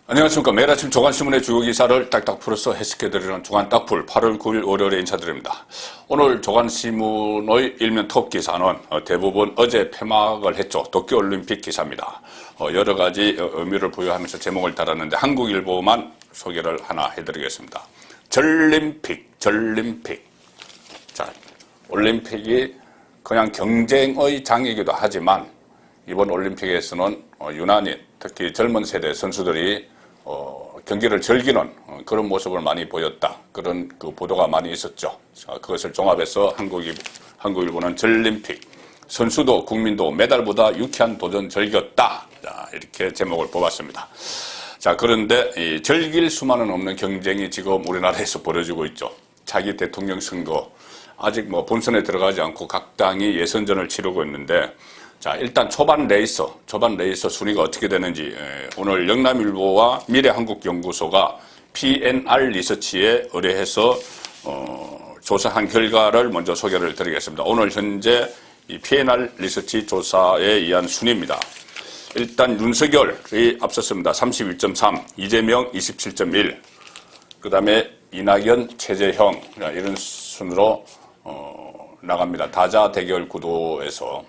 안녕하십니까. 매일 아침 조간신문의 주요 기사를 딱딱 풀어서 해석해드리는 주간 딱풀 8월 9일 월요일에 인사드립니다. 오늘 조간신문의 일면 톱 기사는 대부분 어제 폐막을 했죠. 도쿄올림픽 기사입니다. 여러 가지 의미를 부여하면서 제목을 달았는데 한국일보만 소개를 하나 해드리겠습니다. 전림픽. 자, 올림픽이 그냥 경쟁의 장이기도 하지만 이번 올림픽에서는 유난히 특히 젊은 세대 선수들이 경기를 즐기는 그런 모습을 많이 보였다. 그런 보도가 많이 있었죠. 자, 그것을 종합해서 한국일보는 전림픽. 선수도 국민도 메달보다 유쾌한 도전 즐겼다. 자, 이렇게 제목을 뽑았습니다. 자, 그런데 이 즐길 수만은 없는 경쟁이 지금 우리나라에서 벌어지고 있죠. 차기 대통령 선거. 아직 본선에 들어가지 않고 각 당이 예선전을 치르고 있는데, 자, 일단 초반 레이서 순위가 어떻게 되는지 오늘 영남일보와 미래한국연구소가 PNR 리서치에 의뢰해서 조사한 결과를 먼저 소개를 드리겠습니다. 오늘 현재 이 PNR 리서치 조사에 의한 순위입니다. 일단 윤석열이 앞섰습니다. 31.3, 이재명 27.1, 그 다음에 이낙연, 최재형 이런 순으로 나갑니다. 다자 대결 구도에서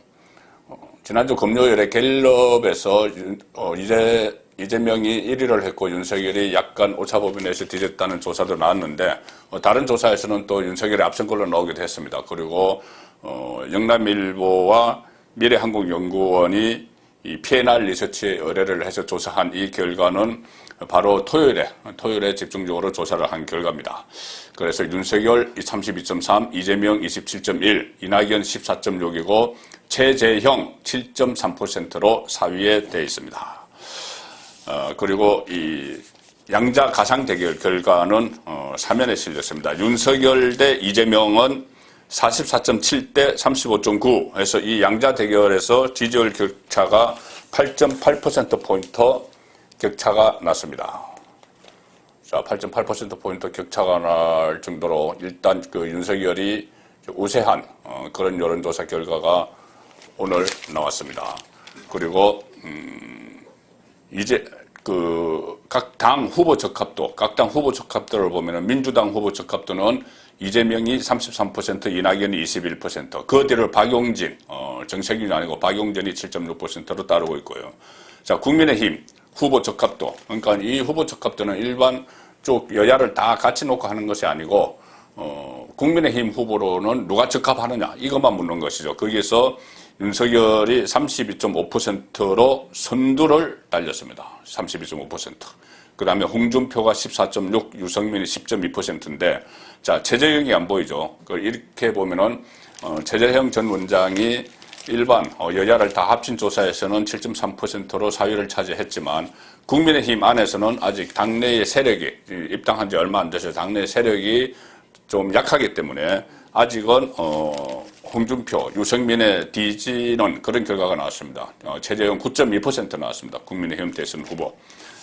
지난주 금요일에 갤럽에서 이재명이 1위를 했고 윤석열이 약간 오차범위 내에서 뒤졌다는 조사도 나왔는데 다른 조사에서는 또 윤석열이 앞선 걸로 나오기도 했습니다. 그리고 영남일보와 미래한국연구원이 이 PNR 리서치에 의뢰를 해서 조사한 이 결과는 바로 토요일에 집중적으로 조사를 한 결과입니다. 그래서 윤석열 32.3, 이재명 27.1, 이낙연 14.6이고 최재형 7.3%로 4위에 되어 있습니다. 그리고 이 양자 가상 대결 결과는 사면에 실렸습니다. 윤석열 대 이재명은 44.7 대 35.9 해서 이 양자 대결에서 지지율 격차가 8.8%포인트 격차가 났습니다. 자, 8.8%포인트 격차가 날 정도로 일단 윤석열이 우세한 그런 여론조사 결과가 오늘 나왔습니다. 그리고 이제 각 당 후보 적합도를 보면은 민주당 후보 적합도는 이재명이 33%, 이낙연이 21%, 그 뒤를 박용진, 정세균이 아니고 박용진이 7.6%로 따르고 있고요. 자, 국민의힘 후보 적합도, 그러니까 이 후보 적합도는 일반 쪽 여야를 다 같이 놓고 하는 것이 아니고 국민의힘 후보로는 누가 적합하느냐 이것만 묻는 것이죠. 거기에서 윤석열이 32.5%로 선두를 달렸습니다. 32.5%. 그 다음에 홍준표가 14.6, 유승민이 10.2%인데, 자, 최재형이 안 보이죠. 이렇게 보면은, 최재형 전 원장이 일반 여야를 다 합친 조사에서는 7.3%로 4위를 차지했지만, 국민의힘 안에서는 아직 당내의 세력이, 입당한 지 얼마 안 돼서 당내 세력이 좀 약하기 때문에, 아직은, 홍준표, 유승민의 뒤지는 그런 결과가 나왔습니다. 최재형 9.2% 나왔습니다. 국민의힘 대선 후보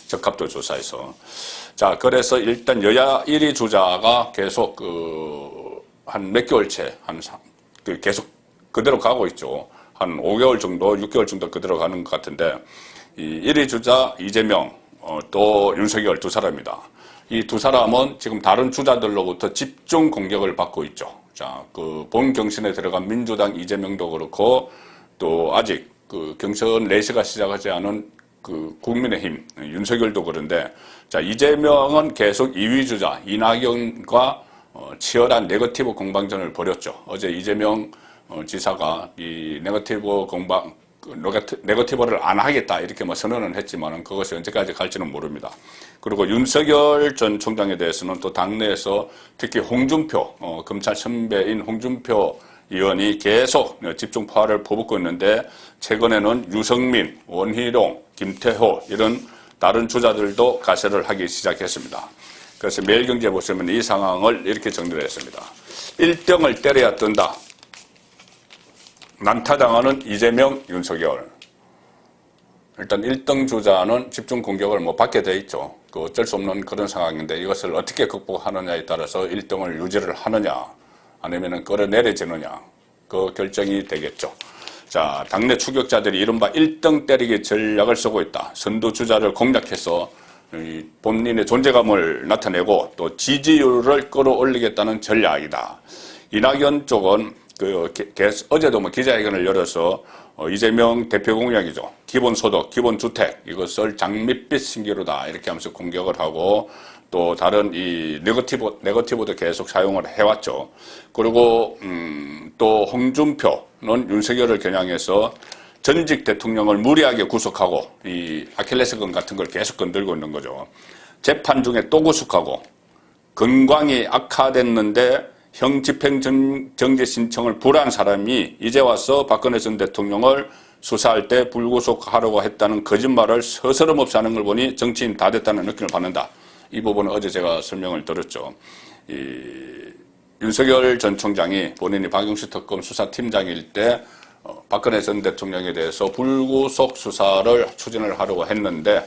적합도 조사에서. 자, 그래서 일단 여야 1위 주자가 계속 한 몇 개월째 계속 그대로 가고 있죠. 한 5개월 정도, 6개월 정도 그대로 가는 것 같은데 이 1위 주자 이재명 또 윤석열 두 사람입니다. 이 두 사람은 지금 다른 주자들로부터 집중 공격을 받고 있죠. 자, 본 경선에 들어간 민주당 이재명도 그렇고, 또 아직 경선 레이스가 시작하지 않은 국민의힘 윤석열도 그런데, 자, 이재명은 계속 2위 주자 이낙연과 치열한 네거티브 공방전을 벌였죠. 어제 이재명 지사가 이 네거티브를 안 하겠다 이렇게 선언을 했지만은 그것이 언제까지 갈지는 모릅니다. 그리고 윤석열 전 총장에 대해서는 또 당내에서 특히 홍준표 검찰 선배인 홍준표 의원이 계속 집중 포화를 퍼붓고 있는데 최근에는 유승민, 원희룡, 김태호 이런 다른 주자들도 가세를 하기 시작했습니다. 그래서 매일경제에 보시면 이 상황을 이렇게 정리를 했습니다. 1등을 때려야 뜬다. 난타당하는 이재명, 윤석열. 일단 1등 주자는 집중 공격을 받게 돼 있죠. 어쩔 수 없는 그런 상황인데 이것을 어떻게 극복하느냐에 따라서 1등을 유지를 하느냐 아니면 끌어내려지느냐 그 결정이 되겠죠. 자, 당내 추격자들이 이른바 1등 때리기 전략을 쓰고 있다. 선두 주자를 공략해서 본인의 존재감을 나타내고 또 지지율을 끌어올리겠다는 전략이다. 이낙연 쪽은 어제도 기자회견을 열어서 이재명 대표 공약이죠. 기본소득, 기본주택 이것을 장밋빛 신기루다 이렇게 하면서 공격을 하고 또 다른 이 네거티브도 계속 사용을 해왔죠. 그리고 또 홍준표는 윤석열을 겨냥해서 전직 대통령을 무리하게 구속하고 이 아킬레스건 같은 걸 계속 건들고 있는 거죠. 재판 중에 또 구속하고 건강이 악화됐는데 형 집행정지 신청을 불허한 사람이 이제 와서 박근혜 전 대통령을 수사할 때 불구속하려고 했다는 거짓말을 서스럼없이 하는 걸 보니 정치인 다 됐다는 느낌을 받는다. 이 부분은 어제 제가 설명을 드렸죠. 윤석열 전 총장이 본인이 박용수 특검 수사팀장일 때 박근혜 전 대통령에 대해서 불구속 수사를 추진을 하려고 했는데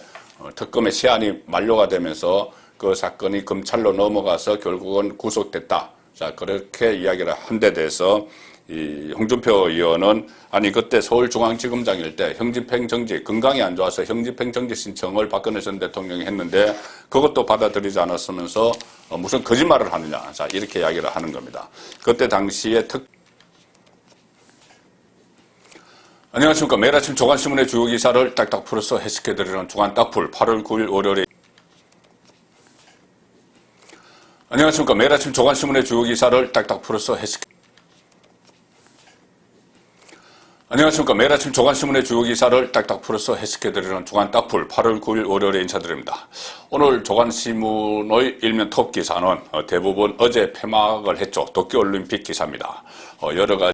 특검의 시한이 만료가 되면서 그 사건이 검찰로 넘어가서 결국은 구속됐다. 자, 그렇게 이야기를 한 데 대해서 이 홍준표 의원은 아니 그때 서울중앙지검장일 때 형집행정지 건강이 안 좋아서 형집행정지 신청을 박근혜 전 대통령이 했는데 그것도 받아들이지 않았으면서 무슨 거짓말을 하느냐. 자, 이렇게 이야기를 하는 겁니다. 그때 당시에 안녕하십니까. 매일 아침 조간신문의 주요 기사를 딱딱 풀어서 해석해드리는 주간 딱풀 8월 9일 월요일에 안녕하십니까. 매일 아침 조간신문의 주요 기사를 딱딱 풀어서 안녕하십니까. 매일 아침 조간신문의 주요 기사를 딱딱 풀어서 해석해드리는 주간 딱풀 8월 9일 월요일에 인사드립니다. 오늘 조간신문의 일면 톱 기사는 대부분 어제 폐막을 했죠. 도쿄올림픽 기사입니다. 여러 가지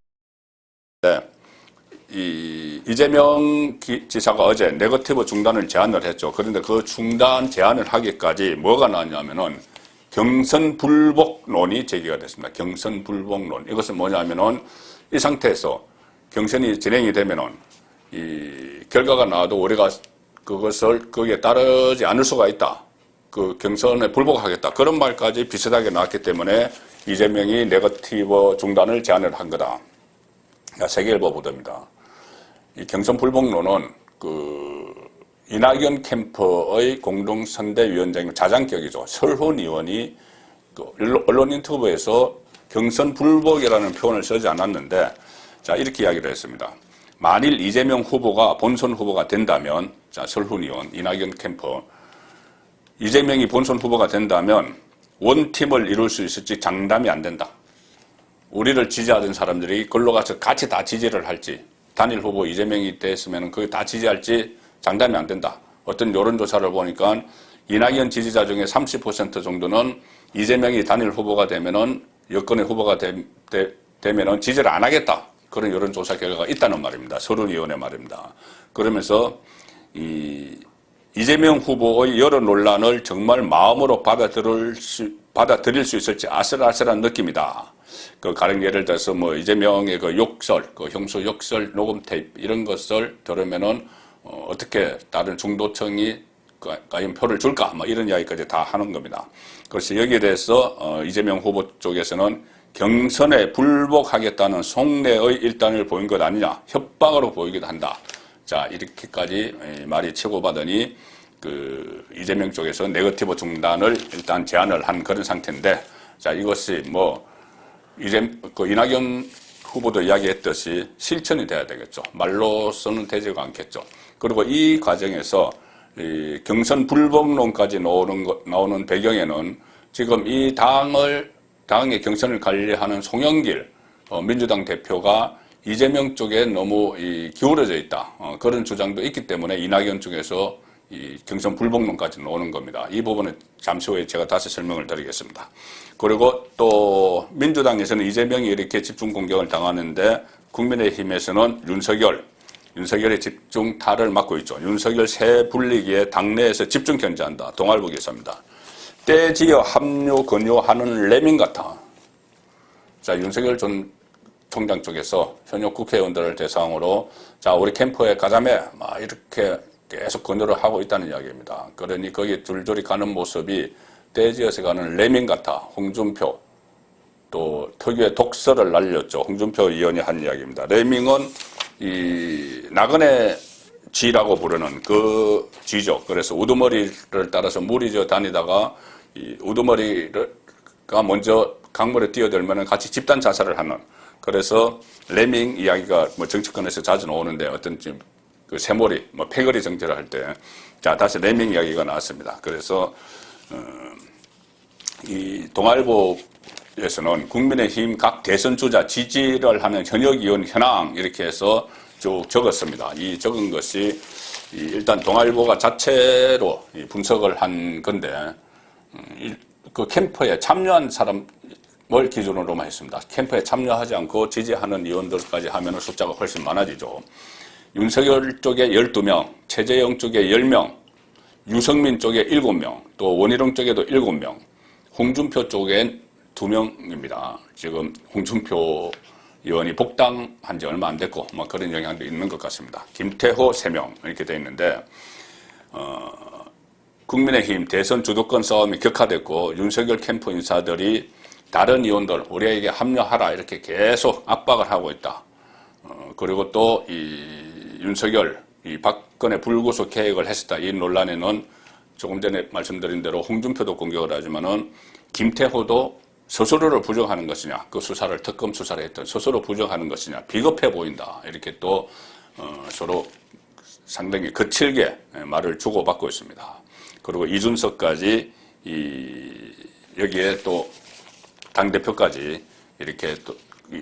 이재명 지사가 어제 네거티브 중단을 제안을 했죠. 그런데 그 중단 제안을 하기까지 뭐가 나왔냐면은 경선 불복론이 제기가 됐습니다. 경선 불복론. 이것은 뭐냐면은 이 상태에서 경선이 진행이 되면은 이 결과가 나와도 우리가 그것을 거기에 따르지 않을 수가 있다. 그 경선에 불복하겠다. 그런 말까지 비슷하게 나왔기 때문에 이재명이 네거티브 중단을 제안을 한 거다. 세계일보 보도입니다. 이 경선 불복론은 이낙연 캠프의 공동선대위원장 자장격이죠. 설훈 의원이 언론 인터뷰에서 경선 불복이라는 표현을 쓰지 않았는데, 자, 이렇게 이야기를 했습니다. 만일 이재명 후보가 본선 후보가 된다면, 자, 설훈 의원, 이낙연 캠프, 이재명이 본선 후보가 된다면 원팀을 이룰 수 있을지 장담이 안 된다. 우리를 지지하던 사람들이 걸로 가서 같이 다 지지를 할지, 단일 후보 이재명이 됐으면 그게 다 지지할지 장담이 안 된다. 어떤 여론조사를 보니까 이낙연 지지자 중에 30% 정도는 이재명이 단일 후보가 되면은 여권의 후보가 되면은 지지를 안 하겠다. 그런 여론조사 결과가 있다는 말입니다. 설훈 의원의 말입니다. 그러면서 이재명 후보의 여러 논란을 정말 마음으로 받아들일 수 있을지 아슬아슬한 느낌이다. 가령 예를 들어서 이재명의 욕설, 형수 욕설 녹음 테이프 이런 것을 들으면은 어떻게 다른 중도층이 과연 표를 줄까? 이런 이야기까지 다 하는 겁니다. 그래서 여기에 대해서 이재명 후보 쪽에서는 경선에 불복하겠다는 속내의 일단을 보인 것 아니냐, 협박으로 보이기도 한다. 자, 이렇게까지 말이 치고받으니 이재명 쪽에서 네거티브 중단을 일단 제안을 한 그런 상태인데, 자, 이것이 이낙연 후보도 이야기했듯이 실천이 돼야 되겠죠. 말로서는 되지가 않겠죠. 그리고 이 과정에서 이 경선 불복론까지 나오는 배경에는 지금 이 당의 경선을 관리하는 송영길 민주당 대표가 이재명 쪽에 너무 기울어져 있다. 그런 주장도 있기 때문에 이낙연 쪽에서 이 경선 불복론까지 나오는 겁니다. 이 부분은 잠시 후에 제가 다시 설명을 드리겠습니다. 그리고 또 민주당에서는 이재명이 이렇게 집중 공격을 당하는데 국민의힘에서는 윤석열의 집중 탈을 막고 있죠. 윤석열 새 분리기에 당내에서 집중 견제한다. 동아일보 기사입니다. 떼지어 합류 권유하는 레밍 같아. 자, 윤석열 전 총장 쪽에서 현역 국회의원들을 대상으로 자, 우리 캠프에 가자며 이렇게 계속 권유를 하고 있다는 이야기입니다. 그러니 거기 줄줄이 가는 모습이 떼지어서 가는 레밍 같아. 홍준표 또 특유의 독설을 날렸죠. 홍준표 의원이 한 이야기입니다. 레밍은 이 나그네 쥐라고 부르는 그 쥐죠. 그래서 우두머리를 따라서 무리져 다니다가 이 우두머리가 먼저 강물에 뛰어들면 같이 집단 자살을 하는. 그래서 레밍 이야기가 뭐 정치권에서 자주 나오는데 어떤 그 새머리, 뭐 패거리 정치를 할 때, 자 다시 레밍 이야기가 나왔습니다. 그래서 이 동아일보에서는 국민의힘 각 대선 주자 지지를 하는 현역 의원 현황 이렇게 해서 쭉 적었습니다. 이 적은 것이 일단 동아일보가 자체로 분석을 한 건데 그 캠프에 참여한 사람을 기준으로만 했습니다. 캠프에 참여하지 않고 지지하는 의원들까지 하면 숫자가 훨씬 많아지죠. 윤석열 쪽에 12명, 최재형 쪽에 10명, 유승민 쪽에 7명, 또 원희룡 쪽에도 7명, 홍준표 쪽엔 2명입니다. 지금 홍준표 의원이 복당한 지 얼마 안 됐고 뭐 그런 영향도 있는 것 같습니다. 김태호 3명 이렇게 돼 있는데 국민의힘 대선 주도권 싸움이 격화됐고 윤석열 캠프 인사들이 다른 의원들 우리에게 합류하라 이렇게 계속 압박을 하고 있다. 그리고 또 이 윤석열 이 박근혜 불구속 계획을 했었다. 이 논란에는 조금 전에 말씀드린 대로 홍준표도 공격을 하지만은 김태호도 스스로를 부정하는 것이냐, 그 수사를 특검 수사를 했던 스스로 부정하는 것이냐, 비겁해 보인다. 이렇게 또 서로 상당히 거칠게 말을 주고받고 있습니다. 그리고 이준석까지 여기에 또 당대표까지 이렇게 또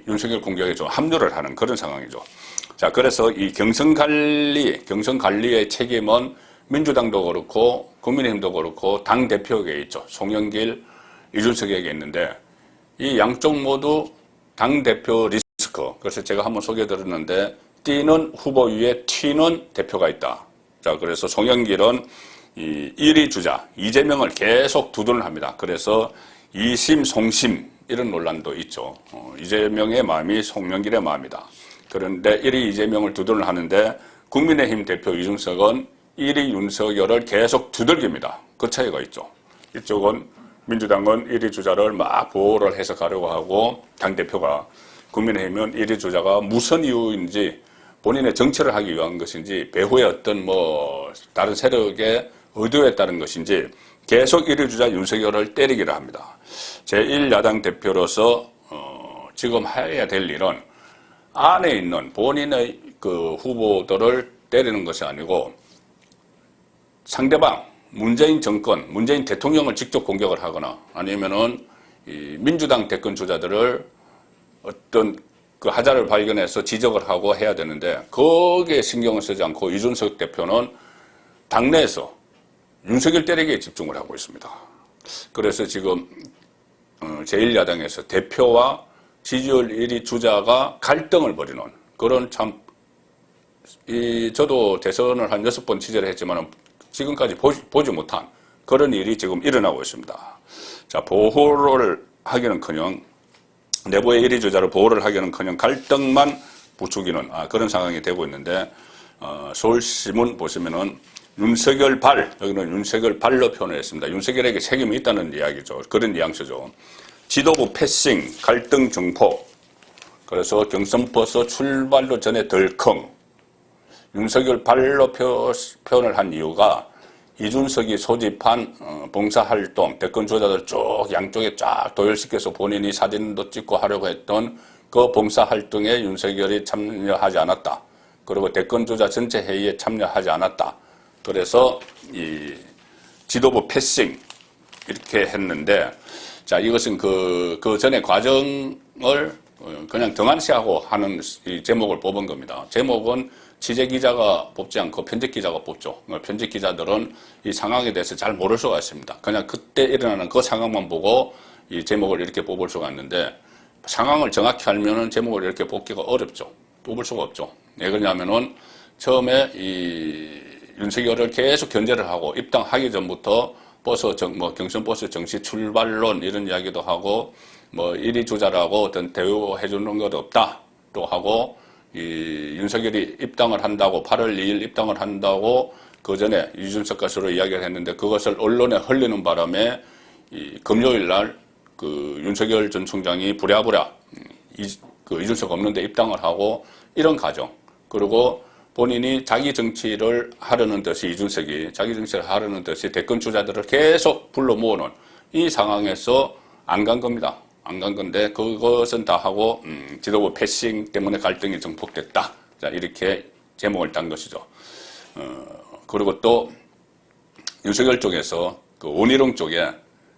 윤석열 공격에 좀 합류를 하는 그런 상황이죠. 자, 그래서 이 경선 관리의 책임은 민주당도 그렇고 국민의힘도 그렇고 당 대표에게 있죠. 송영길, 이준석에게 있는데 이 양쪽 모두 당 대표 리스크. 그래서 제가 한번 소개해드렸는데 D는 후보 위에 T는 대표가 있다. 자, 그래서 송영길은 이 1위 주자 이재명을 계속 두둔을 합니다. 그래서 이심 송심 이런 논란도 있죠. 이재명의 마음이 송영길의 마음이다. 그런데 1위 이재명을 두둔을 하는데 국민의힘 대표 이준석은 1위 윤석열을 계속 두들깁니다. 그 차이가 있죠. 이쪽은 민주당은 1위 주자를 막 보호를 해서 가려고 하고 당대표가 국민의힘은 1위 주자가 무슨 이유인지 본인의 정치를 하기 위한 것인지 배후의 어떤 뭐 다른 세력의 의도에 따른 것인지 계속 1위 주자 윤석열을 때리기를 합니다. 제1야당 대표로서 지금 해야 될 일은 안에 있는 본인의 그 후보들을 때리는 것이 아니고 상대방 문재인 정권, 문재인 대통령을 직접 공격을 하거나 아니면은 이 민주당 대권 주자들을 어떤 그 하자를 발견해서 지적을 하고 해야 되는데 거기에 신경을 쓰지 않고 이준석 대표는 당내에서 윤석열 때리기에 집중을 하고 있습니다. 그래서 지금 제1야당에서 대표와 지지율 1위 주자가 갈등을 벌이는 그런 저도 대선을 한 6번 취재를 했지만 지금까지 보지 못한 그런 일이 지금 일어나고 있습니다. 자, 보호를 하기는커녕 내부의 1위 주자를 보호를 하기는커녕 갈등만 부추기는 그런 상황이 되고 있는데 서울신문 보시면은 윤석열 발, 여기는 윤석열 발로 표현을 했습니다. 윤석열에게 책임이 있다는 이야기죠. 그런 뉘앙스죠. 지도부 패싱, 갈등 증폭. 그래서 경선 버스 출발로 전에 덜컹. 윤석열 발로 표현을 한 이유가 이준석이 소집한 봉사활동, 대권 주자들 쭉 양쪽에 쫙 도열시켜서 본인이 사진도 찍고 하려고 했던 그 봉사활동에 윤석열이 참여하지 않았다. 그리고 대권 주자 전체 회의에 참여하지 않았다. 그래서 이 지도부 패싱 이렇게 했는데 자, 이것은 그 전에 과정을 그냥 등한시하고 하는 이 제목을 뽑은 겁니다. 제목은 취재기자가 뽑지 않고 편집기자가 뽑죠. 편집기자들은 이 상황에 대해서 잘 모를 수가 있습니다. 그냥 그때 일어나는 그 상황만 보고 이 제목을 이렇게 뽑을 수가 있는데 상황을 정확히 알면은 제목을 이렇게 뽑기가 어렵죠. 뽑을 수가 없죠. 왜 그러냐면은 처음에 이 윤석열을 계속 견제를 하고 입당하기 전부터 경선 버스 정시 출발론 이런 이야기도 하고 뭐 1위 주자라고 어떤 대우해 주는 것도 없다 또 하고 이 윤석열이 입당을 한다고 8월 2일 입당을 한다고 그 전에 이준석과 서로 이야기를 했는데 그것을 언론에 흘리는 바람에 이 금요일 날 그 윤석열 전 총장이 부랴부랴 이준석 없는데 입당을 하고 이런 과정 그리고 본인이 자기 정치를 하려는 듯이 이준석이 자기 정치를 하려는 듯이 대권 주자들을 계속 불러 모으는 이 상황에서 안 간 겁니다. 안 간 건데 그것은 다 하고 지도부 패싱 때문에 갈등이 증폭됐다. 자, 이렇게 제목을 딴 것이죠. 그리고 또 윤석열 쪽에서 그 원희룡 쪽에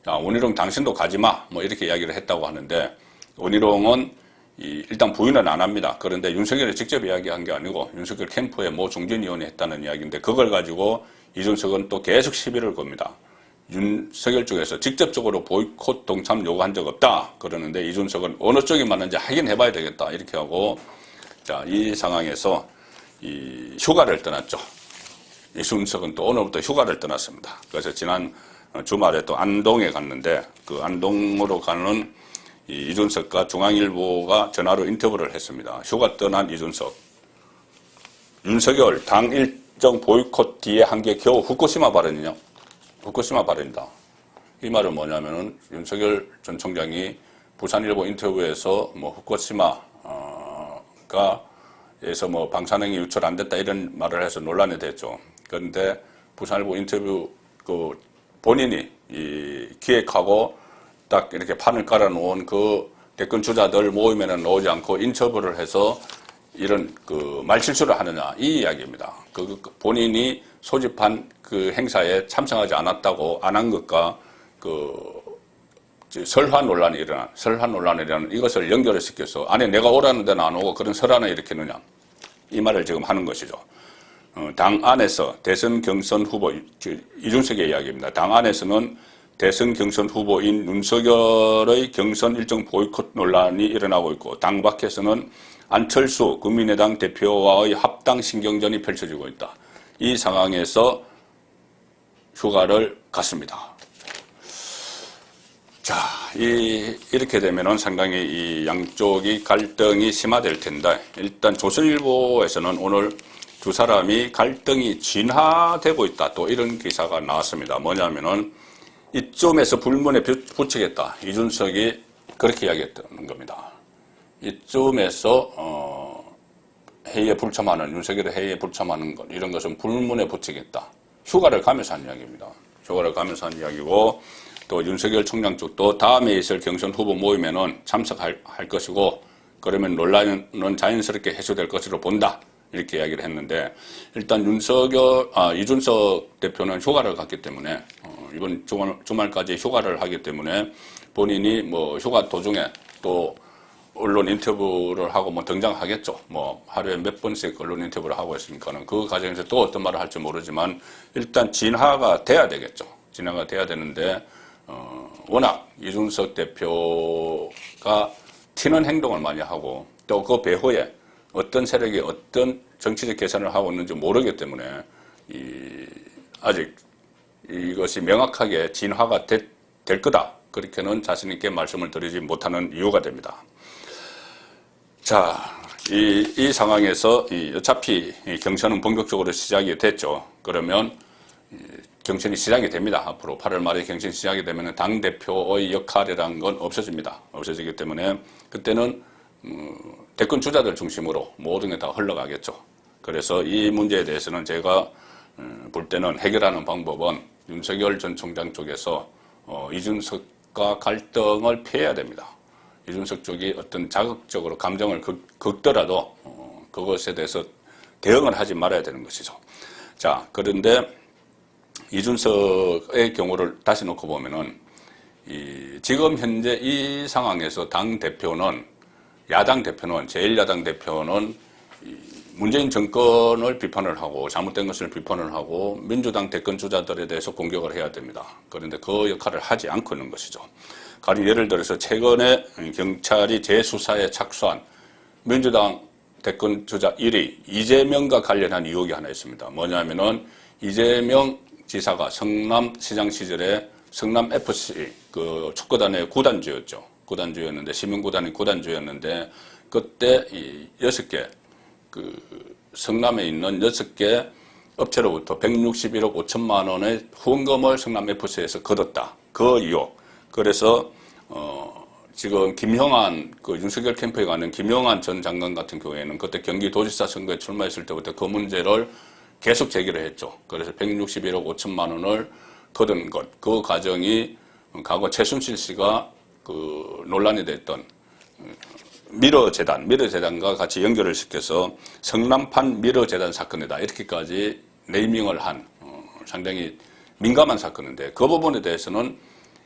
원희룡 당신도 가지마 뭐 이렇게 이야기를 했다고 하는데 원희룡은 일단 부인은 안 합니다. 그런데 윤석열이 직접 이야기한 게 아니고 윤석열 캠프에 모 중진위원이 했다는 이야기인데 그걸 가지고 이준석은 또 계속 시비를 겁니다. 윤석열 쪽에서 직접적으로 보이콧 동참 요구한 적 없다 그러는데 이준석은 어느 쪽이 맞는지 확인해봐야 되겠다 이렇게 하고 자, 이 상황에서 이 휴가를 떠났죠. 이준석은 또 오늘부터 휴가를 떠났습니다. 그래서 지난 주말에 또 안동에 갔는데 그 안동으로 가는 이준석과 중앙일보가 전화로 인터뷰를 했습니다. 휴가 떠난 이준석. 윤석열 당 일정 보이콧 뒤에 한 게 겨우 후쿠시마 발언이냐? 후쿠시마 발언이다. 이 말은 뭐냐면은 윤석열 전 총장이 부산일보 인터뷰에서 뭐 후쿠시마에서 뭐 방사능이 유출 안 됐다 이런 말을 해서 논란이 됐죠. 그런데 부산일보 인터뷰 그 본인이 기획하고 딱 이렇게 판을 깔아놓은 그 대권 주자들 모임에는 나오지 않고 인터뷰를 해서 이런 그 말실수를 하느냐 이 이야기입니다. 그 본인이 소집한 그 행사에 참석하지 않았다고 안 한 것과 그 설화 논란이 일어난 이것을 연결을 시켜서 아니 내가 오라는 데는 안 오고 그런 설화는 일으키느냐 이 말을 지금 하는 것이죠. 당 안에서 대선 경선 후보 이준석의 이야기입니다. 당 안에서는 대선 경선 후보인 윤석열의 경선 일정 보이콧 논란이 일어나고 있고 당 밖에서는 안철수 국민의당 대표와의 합당 신경전이 펼쳐지고 있다. 이 상황에서 휴가를 갔습니다. 자, 이렇게 되면은 상당히 이 양쪽이 갈등이 심화될 텐데 일단 조선일보에서는 오늘 두 사람이 갈등이 진화되고 있다. 또 이런 기사가 나왔습니다. 뭐냐면은 이쯤에서 불문에 붙이겠다. 이준석이 그렇게 이야기했던 겁니다. 이쯤에서 회의에 불참하는 윤석열의 회의에 불참하는 것 이런 것은 불문에 붙이겠다. 휴가를 가면서 한 이야기입니다. 휴가를 가면서 한 이야기고 또 윤석열 총장 쪽도 다음에 있을 경선 후보 모임에는 참석할 것이고 그러면 논란은 자연스럽게 해소될 것으로 본다. 이렇게 이야기를 했는데 일단 이준석 대표는 휴가를 갔기 때문에 이번 주말까지 휴가를 하기 때문에 본인이 뭐 휴가 도중에 또 언론 인터뷰를 하고 뭐 등장하겠죠. 뭐 하루에 몇 번씩 언론 인터뷰를 하고 있으니까는 그 과정에서 또 어떤 말을 할지 모르지만 일단 진화가 돼야 되겠죠. 진화가 돼야 되는데 워낙 이준석 대표가 튀는 행동을 많이 하고 또 그 배후에 어떤 세력이 어떤 정치적 계산을 하고 있는지 모르기 때문에 아직 이것이 명확하게 진화가 될 거다. 그렇게는 자신 있게 말씀을 드리지 못하는 이유가 됩니다. 자, 이 상황에서 어차피 경선은 본격적으로 시작이 됐죠. 그러면 경선이 시작이 됩니다. 앞으로 8월 말에 경선이 시작이 되면 당대표의 역할이라는 건 없어집니다. 없어지기 때문에 그때는 대권 주자들 중심으로 모든 게 다 흘러가겠죠. 그래서 이 문제에 대해서는 제가 볼 때는 해결하는 방법은 윤석열 전 총장 쪽에서 이준석과 갈등을 피해야 됩니다. 이준석 쪽이 어떤 자극적으로 감정을 긁더라도 그것에 대해서 대응을 하지 말아야 되는 것이죠. 자, 그런데 이준석의 경우를 다시 놓고 보면은 지금 현재 이 상황에서 야당 대표는 제1야당 대표는 문재인 정권을 비판을 하고 잘못된 것을 비판을 하고 민주당 대권 주자들에 대해서 공격을 해야 됩니다. 그런데 그 역할을 하지 않고 있는 것이죠. 가령 예를 들어서 최근에 경찰이 재수사에 착수한 민주당 대권 주자 1위 이재명과 관련한 의혹이 하나 있습니다. 뭐냐면은 이재명 지사가 성남시장 시절에 성남FC 그 축구단의 구단주였죠. 구단주였는데 시민구단이 구단주였는데 그때 이 6개 그 성남에 있는 6개 업체로부터 161억 5천만 원의 후원금을 성남FC에서 거뒀다. 그 의혹. 그래서 지금 김형한, 윤석열 캠프에 가는 김형한 전 장관 같은 경우에는 그때 경기도지사 선거에 출마했을 때부터 그 문제를 계속 제기를 했죠. 그래서 161억 5천만 원을 거둔 것, 그 과정이 과거 최순실 씨가 논란이 됐던 미러재단과 같이 연결을 시켜서 성남판 미러재단 사건이다. 이렇게까지 네이밍을 한 상당히 민감한 사건인데 그 부분에 대해서는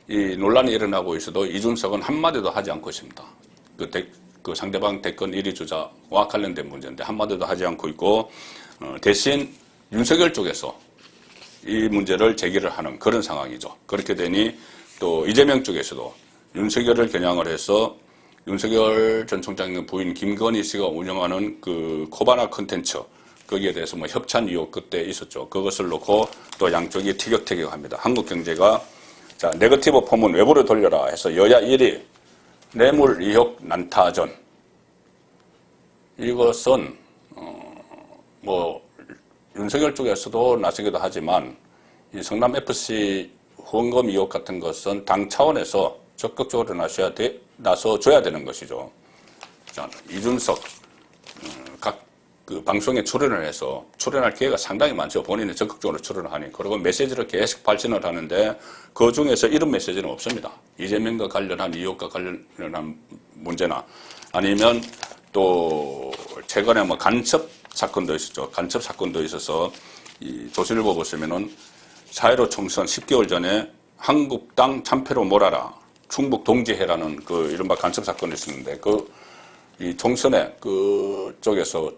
이 논란이 일어나고 있어도 이준석은 한마디도 하지 않고 있습니다. 그 상대방 대권 1위 주자와 관련된 문제인데 한마디도 하지 않고 있고 대신 윤석열 쪽에서 이 문제를 제기를 하는 그런 상황이죠. 그렇게 되니 또 이재명 쪽에서도 윤석열을 겨냥을 해서 윤석열 전 총장의 부인 김건희 씨가 운영하는 그 코바나 콘텐츠 거기에 대해서 뭐 협찬 의혹 그때 있었죠. 그것을 놓고 또 양쪽이 티격태격합니다. 한국경제가 자 네거티브 폼은 외부로 돌려라 해서 여야 1위 뇌물 의혹 난타전 이것은 뭐 윤석열 쪽에서도 나서기도 하지만 이 성남FC 후원금 의혹 같은 것은 당 차원에서 적극적으로 나서줘야 되는 것이죠. 자, 이준석 각 그 방송에 출연을 해서 출연할 기회가 상당히 많죠. 본인이 적극적으로 출연을 하니. 그리고 메시지를 계속 발전을 하는데 그 중에서 이런 메시지는 없습니다. 이재명과 관련한 의혹과 관련한 문제나 아니면 또 최근에 뭐 간첩 사건도 있었죠. 간첩 사건도 있어서 이 조선일보 보시면은 4.15 총선 10개월 전에 한국당 참패로 몰아라. 충북 동지해라는 그 이른바 간첩 사건이 있었는데 이 총선에 그쪽에서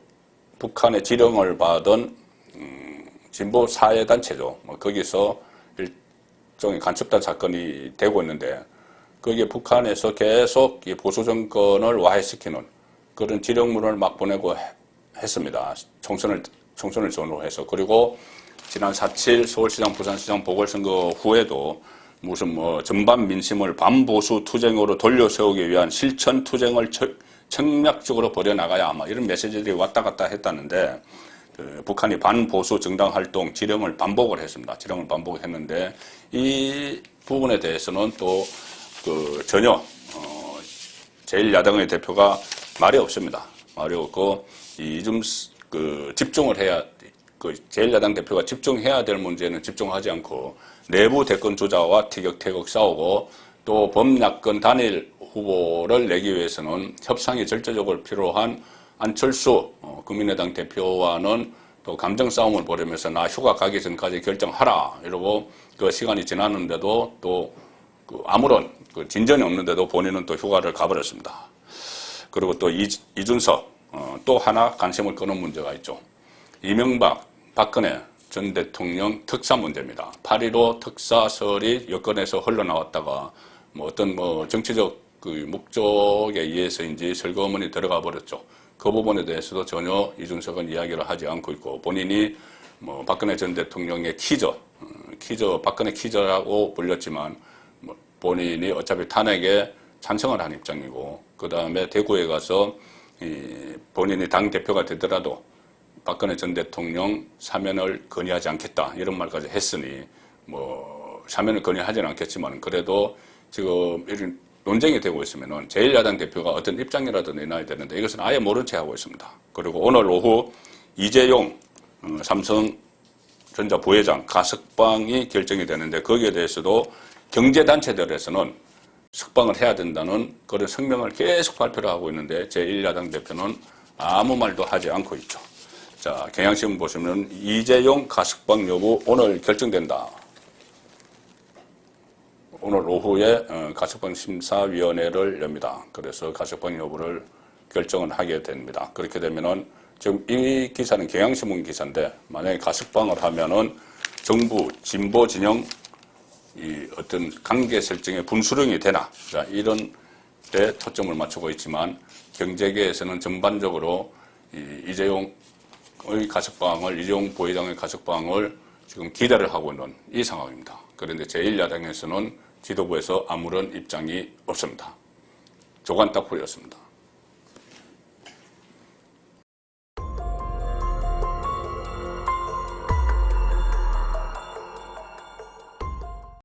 북한의 지령을 받은 진보 사회단체죠. 뭐 거기서 일종의 간첩단 사건이 되고 있는데 거기에 북한에서 계속 이 보수 정권을 와해시키는 그런 지령문을 막 보내고 했습니다. 총선을 전후해서. 그리고 지난 4.7 서울시장, 부산시장 보궐선거 후에도 무슨 뭐 전반 민심을 반보수 투쟁으로 돌려세우기 위한 실천 투쟁을 청략적으로 벌여나가야 아마 이런 메시지들이 왔다 갔다 했다는데 북한이 반보수 정당 활동 지령을 반복을 했습니다. 지령을 반복했는데 이 부분에 대해서는 또 전혀 제1야당의 대표가 말이 없습니다. 말이 없고 집중을 해야 제1야당 대표가 집중해야 될 문제는 집중하지 않고 내부 대권 주자와 티격태격 싸우고 또 범야권 단일 후보를 내기 위해서는 협상이 절대적으로 필요한 안철수 국민의당 대표와는 또 감정 싸움을 벌이면서 나 휴가 가기 전까지 결정하라 이러고 그 시간이 지났는데도 또 아무런 진전이 없는데도 본인은 또 휴가를 가버렸습니다. 그리고 또 이준석 또 하나 관심을 끄는 문제가 있죠. 이명박, 박근혜 전 대통령 특사 문제입니다. 8.15 특사설이 여권에서 흘러나왔다가 어떤 정치적 목적에 의해서인지 설거문이 들어가 버렸죠. 그 부분에 대해서도 전혀 이준석은 이야기를 하지 않고 있고 본인이 박근혜 전 대통령의 박근혜 키저라고 불렸지만 본인이 어차피 탄핵에 찬성을 한 입장이고 그 다음에 대구에 가서 본인이 당 대표가 되더라도 박근혜 전 대통령 사면을 건의하지 않겠다 이런 말까지 했으니 사면을 건의하지는 않겠지만 그래도 지금 이런 논쟁이 되고 있으면은 제1야당 대표가 어떤 입장이라도 내놔야 되는데 이것은 아예 모른 채 하고 있습니다. 그리고 오늘 오후 이재용 삼성전자 부회장 가석방이 결정이 되는데 거기에 대해서도 경제단체들에서는 석방을 해야 된다는 그런 성명을 계속 발표를 하고 있는데 제1야당 대표는 아무 말도 하지 않고 있죠. 자, 경향신문 보시면 이재용 가석방 여부 오늘 결정된다. 오늘 오후에 가석방 심사위원회를 엽니다. 그래서 가석방 여부를 결정을 하게 됩니다. 그렇게 되면은 지금 이 기사는 경향신문 기사인데 만약에 가석방을 하면은 정부 진보 진영 어떤 관계 설정의 분수령이 되나 자, 이런 데 초점을 맞추고 있지만 경제계에서는 전반적으로 이재용 부회장의 가석방을 지금 기대를 하고 있는 이 상황입니다. 그런데 제1야당에서는 지도부에서 아무런 입장이 없습니다. 조간따풀이었습니다.